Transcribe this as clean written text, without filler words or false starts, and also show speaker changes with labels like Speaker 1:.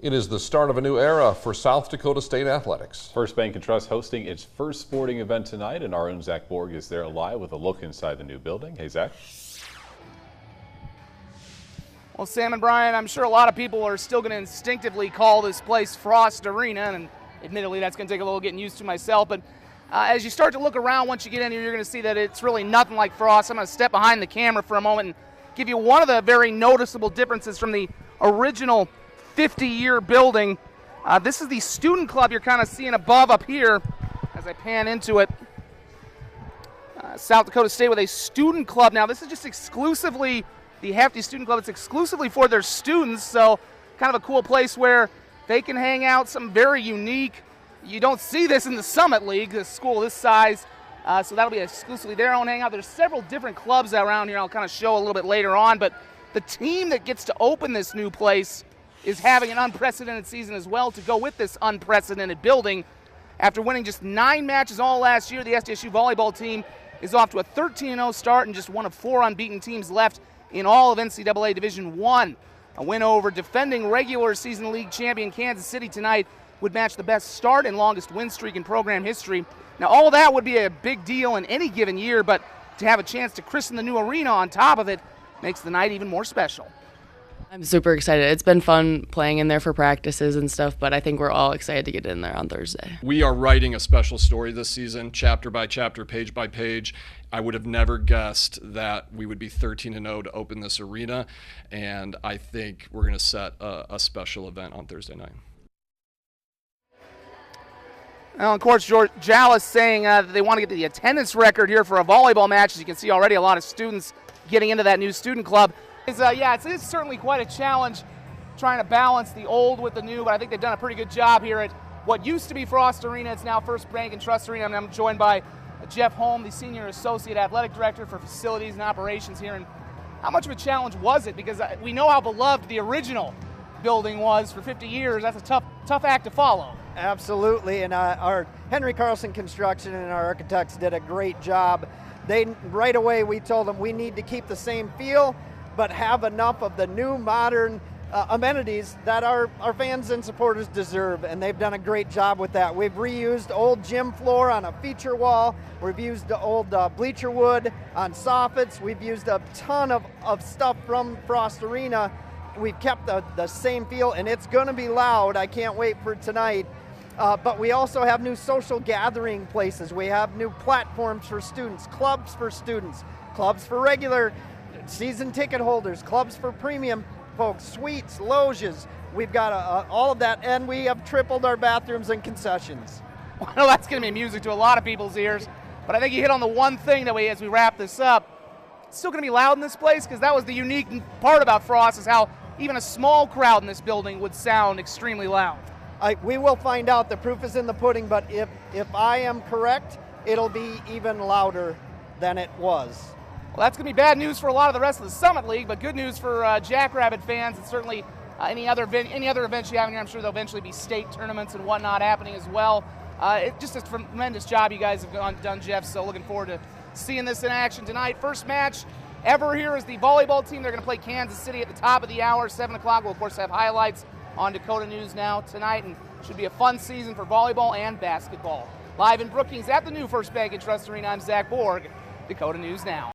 Speaker 1: It is the start of a new era for South Dakota State athletics.
Speaker 2: First Bank and Trust hosting its first sporting event tonight, and our own Zach Borg is there live with a look inside the new building. Hey, Zach.
Speaker 3: Well, Sam and Brian, I'm sure a lot of people are still going to instinctively call this place Frost Arena, and admittedly that's going to take a little getting used to myself, but as you start to look around, once you get in here, you're going to see that it's really nothing like Frost. I'm going to step behind the camera for a moment and give you one of the very noticeable differences from the original 50-year building. This is the student club you're kind of seeing above up here as I pan into it. South Dakota State with a student club. Now, this is just exclusively the Hefty Student Club. It's exclusively for their students, so kind of a cool place where they can hang out, something very unique. You don't see this in the Summit League, a school this size, so that'll be exclusively their own hangout. There's several different clubs around here I'll kind of show a little bit later on, but the team that gets to open this new place is having an unprecedented season as well to go with this unprecedented building. After winning just 9 matches all last year, the SDSU volleyball team is off to a 13-0 start and just one of 4 unbeaten teams left in all of NCAA Division I. A win over defending regular season league champion Kansas City tonight would match the best start and longest win streak in program history. Now, all of that would be a big deal in any given year, but to have a chance to christen the new arena on top of it makes the night even more special.
Speaker 4: I'm super excited. It's been fun playing in there for practices and stuff, but I think we're all excited to get in there on Thursday.
Speaker 5: We are writing a special story this season, chapter by chapter, page by page. I would have never guessed that we would be 13-0 to open this arena, and I think we're going to set a special event on Thursday night.
Speaker 3: Well, of course, George Jallis saying that they want to get to the attendance record here for a volleyball match. As you can see already, a lot of students getting into that new student club. It's certainly quite a challenge trying to balance the old with the new, but I think they've done a pretty good job here at what used to be Frost Arena. It's now First Bank and Trust Arena, and I'm joined by Jeff Holm, the Senior Associate Athletic Director for Facilities and Operations here. And how much of a challenge was it? Because we know how beloved the original building was for 50 years. That's a tough act to follow.
Speaker 6: Absolutely, and our Henry Carlson Construction and our architects did a great job. Right away we told them we need to keep the same feel, but have enough of the new modern amenities that our fans and supporters deserve, and they've done a great job with that. We've reused old gym floor on a feature wall. We've used the old bleacher wood on soffits. We've used a ton of stuff from Frost Arena. We've kept the same feel, and it's going to be loud. I can't wait for tonight. But we also have new social gathering places. We have new platforms for students, clubs for regular season ticket holders, clubs for premium folks, suites, loges. We've got all of that, and we have tripled our bathrooms and concessions.
Speaker 3: Well, that's going to be music to a lot of people's ears, but I think you hit on the one thing that as we wrap this up, it's still going to be loud in this place, because that was the unique part about Frost, is how even a small crowd in this building would sound extremely loud.
Speaker 6: We will find out. The proof is in the pudding, but if I am correct, it'll be even louder than it was.
Speaker 3: Well, that's going to be bad news for a lot of the rest of the Summit League, but good news for Jackrabbit fans, and certainly any other events you have in here. I'm sure there'll eventually be state tournaments and whatnot happening as well. It's just a tremendous job you guys have done, Jeff, so looking forward to seeing this in action tonight. First match ever here is the volleyball team. They're going to play Kansas City at the top of the hour, 7 o'clock. We'll, of course, have highlights on Dakota News Now tonight, and should be a fun season for volleyball and basketball. Live in Brookings at the new First Bank and Trust Arena, I'm Zach Borg, Dakota News Now.